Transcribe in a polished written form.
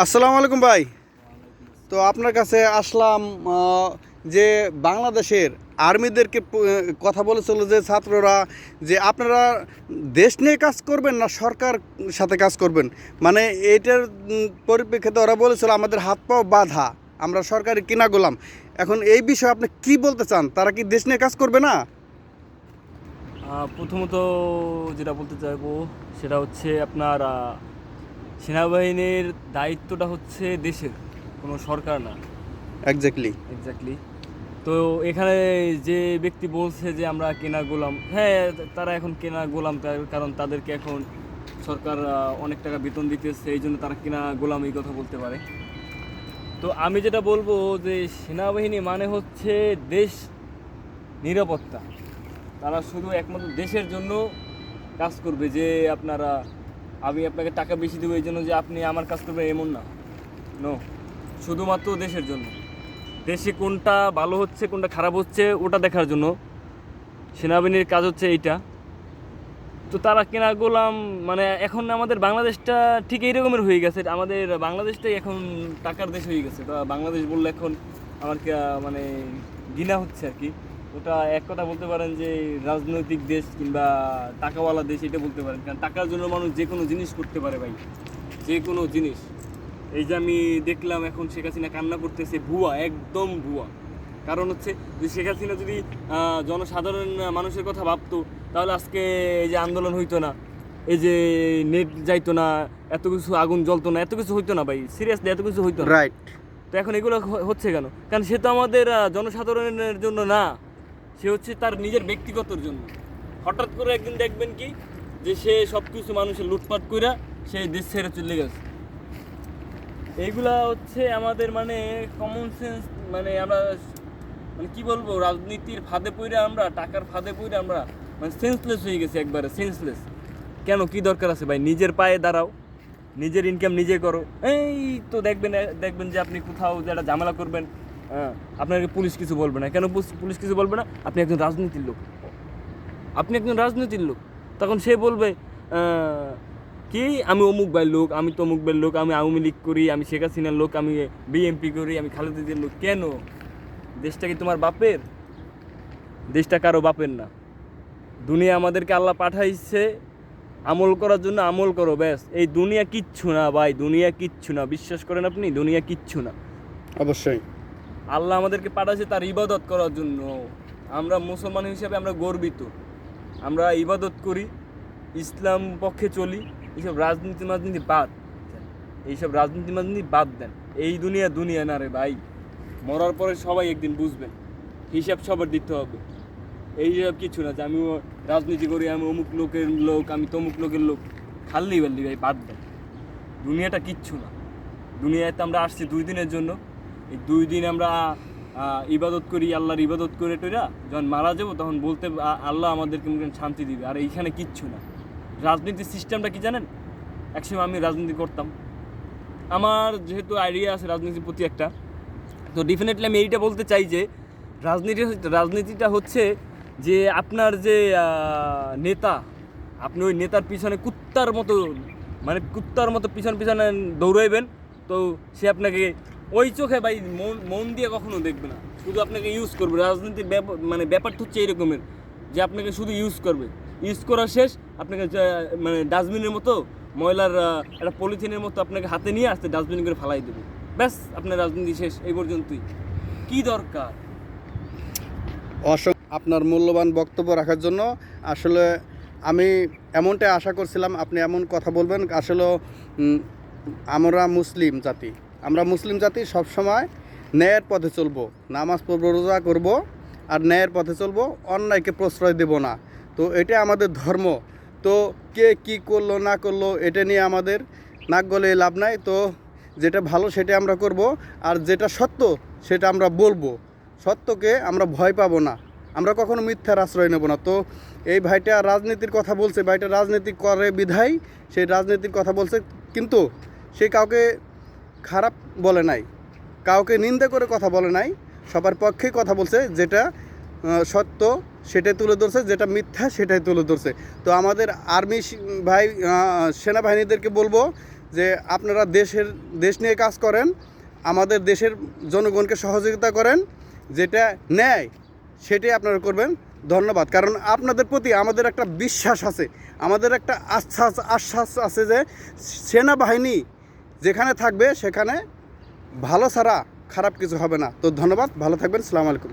আসসালামু আলাইকুম ভাই। তো আপনার কাছে আসলাম যে বাংলাদেশের আর্মিদেরকে কথা বলেছিল যে ছাত্ররা যে আপনারা দেশ নিয়ে কাজ করবেন না সরকার সাথে কাজ করবেন, মানে এইটার পরিপ্রেক্ষিতে ওরা বলেছিল আমাদের হাত পাও বাঁধা, আমরা সরকারি কিনা গোলাম। এখন এই বিষয়ে আপনি কি বলতে চান, তারা কি দেশ নিয়ে কাজ করবে না? প্রথমত যেটা বলতে চাইবো সেটা হচ্ছে আপনার সেনাবাহিনীর দায়িত্বটা হচ্ছে দেশের, কোনো সরকার না। এক্স্যাক্টলি। এক্স্যাক্টলি। তো এখানে যে ব্যক্তি বলছে যে আমরা কেনা গোলাম, হ্যাঁ, তারা এখন কেনা গোলাম, কারণ তাদেরকে এখন সরকার অনেক টাকা বেতন দিতেছে, এই জন্য তারা কেনা গোলাম এই কথা বলতে পারে। তো আমি যেটা বলবো যে সেনাবাহিনী মানে হচ্ছে দেশ নিরাপত্তা। তারা শুধু একমাত্র দেশের জন্য কাজ করবে, যে আপনারা আমি আপনাকে টাকা বেশি দেবো এই জন্য যে আপনি আমার কাজ করবেন এমন না। নো, শুধুমাত্র দেশের জন্য। দেশে কোনটা ভালো হচ্ছে কোনটা খারাপ হচ্ছে ওটা দেখার জন্য সেনাবাহিনীর কাজ হচ্ছে এইটা। তো তারা কেনা গোলাম মানে এখন আমাদের বাংলাদেশটা ঠিক এই রকমের হয়ে গেছে। আমাদের বাংলাদেশটাই এখন টাকার দেশ হয়ে গেছে। তো বাংলাদেশ বললে এখন আমার মানে ঘৃণা হচ্ছে আর কি। ওটা এক কথা বলতে পারেন যে রাজনৈতিক দেশ কিংবা টাকাওয়ালা দেশ, এটা বলতে পারেন। কারণ টাকার জন্য মানুষ যে কোনো জিনিস করতে পারে ভাই, যে কোনো জিনিস। এই যে আমি দেখলাম এখন শেখ হাসিনা কান্না করতেছে, ভুয়া, একদম ভুয়া। কারণ হচ্ছে যে শেখ হাসিনা যদি জনসাধারণ মানুষের কথা ভাবতো তাহলে আজকে এই যে আন্দোলন হইতো না, এই যে নেট যাইতো না, এত কিছু আগুন জ্বলতো না, এত কিছু হইতো না ভাই, সিরিয়াসলি এত কিছু হইতো না। রাইট। তো এখন এগুলো হচ্ছে কেন? কারণ সে তো আমাদের জনসাধারণের জন্য না, সে হচ্ছে তার নিজের ব্যক্তিগতর জন্য। হঠাৎ করে একদিন দেখবেন কি যে সে সব কিছু মানুষের লুটপাট কইরা সে দেশ ছেড়ে চলে গেছে। এইগুলা হচ্ছে আমাদের মানে কমন সেন্স, মানে আমরা মানে কি বলবো, রাজনীতির ফাঁদে পড়ে আমরা, টাকার ফাঁদে পড়ে আমরা মানে সেন্সলেস হয়ে গেছি, একবারে সেন্সলেস। কেন, কি দরকার আছে ভাই? নিজের পায়ে দাঁড়াও, নিজের ইনকাম নিজে করো। এই তো দেখবেন যে আপনি কোথাও যে একটা ঝামেলা করবেন, হ্যাঁ, আপনাকে পুলিশ কিছু বলবে না। কেন পুলিশ কিছু বলবে না? আপনি একজন রাজনীতির লোক, আপনি একজন রাজনীতির লোক। তখন সে বলবে কি আমি অমুক ভাইয়ের লোক, আমি তমুক ভাইয়ের লোক, আমি আওয়ামী লীগ করি, আমি শেখ হাসিনার লোক, আমি বিএনপি করি, আমি খালেদা জিয়ার লোক। কেন? দেশটা কি তোমার বাপের? দেশটা কারো বাপের না। দুনিয়া আমাদেরকে আল্লাহ পাঠাইছে আমল করার জন্য, আমল করো ব্যাস। এই দুনিয়া কিচ্ছু না ভাই, দুনিয়া কিচ্ছু না, বিশ্বাস করেন আপনি, দুনিয়া কিচ্ছু না। অবশ্যই। আল্লাহ আমাদেরকে পাঠাইছে তার ইবাদত করার জন্য। আমরা মুসলমান হিসেবে আমরা গর্বিত, আমরা ইবাদত করি, ইসলাম পক্ষে চলি। এইসব রাজনীতি বাদ দেন, এইসব রাজনীতি বাদ দেন। এই দুনিয়া না রে ভাই, মরার পরে সবাই একদিন বুঝবেন, হিসাব সবার দিতে হবে। এইসব কিছু না যে আমি রাজনীতি করি, আমি অমুক লোকের লোক, আমি তমুক লোকের লোক, খাল্লি বাল্লি ভাই, বাদ দেন। দুনিয়াটা কিচ্ছু না। দুনিয়াতে আমরা আসছি 2 দিনের জন্য। এই 2 দিন আমরা ইবাদত করি, আল্লাহর ইবাদত করে টইরা যখন মারা যাবো তখন বলতে আল্লাহ আমাদেরকে শান্তি দিবে। আর এইখানে কিচ্ছু না। রাজনীতির সিস্টেমটা কি জানেন? একসময় আমি রাজনীতি করতাম, আমার যেহেতু আইডিয়া আছে রাজনীতির প্রতি একটা, তো ডেফিনেটলি আমি এইটা বলতে চাই যে রাজনীতিটা হচ্ছে যে আপনার যে নেতা, আপনি ওই নেতার পিছনে কুত্তার মতো পিছনে দৌড়াইবেন, তো সে আপনাকে ওই চোখে ভাই মন দিয়ে কখনো দেখবে না, শুধু আপনাকে ইউজ করবে। রাজনীতির মানে ব্যাপারটা হচ্ছে এরকমের যে আপনাকে শুধু ইউজ করবে, ইউজ করা শেষ আপনাকে মানে ডাস্টবিনের মতো, ময়লার একটা পলিথিনের মতো আপনাকে হাতে নিয়ে আসতে ডাস্টবিন করে ফালাই দেবে, ব্যাস আপনার রাজনীতি শেষ। এই পর্যন্তই। কি দরকার? আপনার মূল্যবান বক্তব্য রাখার জন্য আসলে আমি এমনটাই আশা করছিলাম আপনি এমন কথা বলবেন। আসলে আমরা মুসলিম জাতি সবসময় ন্যায়ের পথে চলবো, নামাজ পড়বো, রোজা করব, আর ন্যায়ের পথে চলবো, অন্যায়কে প্রশ্রয় দেব না। তো এটা আমাদের ধর্ম। তো কে কি করলো না করলো এটা নিয়ে আমাদের নাক গলে লাভ নাই। তো যেটা ভালো সেটা আমরা করব, আর যেটা সত্য সেটা আমরা বলবো। সত্যকে আমরা ভয় পাবো না, আমরা কখনো মিথ্যার আশ্রয় নেব না। তো এই ভাইটা রাজনীতির কথা বলছে, ভাইটা রাজনীতি করে বিধায় সেই রাজনীতির কথা বলছে, কিন্তু সে কাউকে খারাপ বলে নাই, কাউকে নিন্দা করে কথা বলে নাই, সবার পক্ষেই কথা বলছে। যেটা সত্য সেটাই তুলে ধরছে, যেটা মিথ্যা সেটাই তুলে ধরছে। তো আমাদের আর্মি ভাই সেনাবাহিনীদেরকে বলবো যে আপনারা দেশ নিয়ে কাজ করেন, আমাদের দেশের জনগণকে সহযোগিতা করেন, যেটা ন্যায় সেটাই আপনারা করবেন। ধন্যবাদ। কারণ আপনাদের প্রতি আমাদের একটা বিশ্বাস আছে, আমাদের একটা আশ্বাস আছে যে সেনাবাহিনী যেখানে থাকবে সেখানে ভালো ছাড়া খারাপ কিছু হবে না। তো ধন্যবাদ, ভালো থাকবেন, আসসালামু আলাইকুম।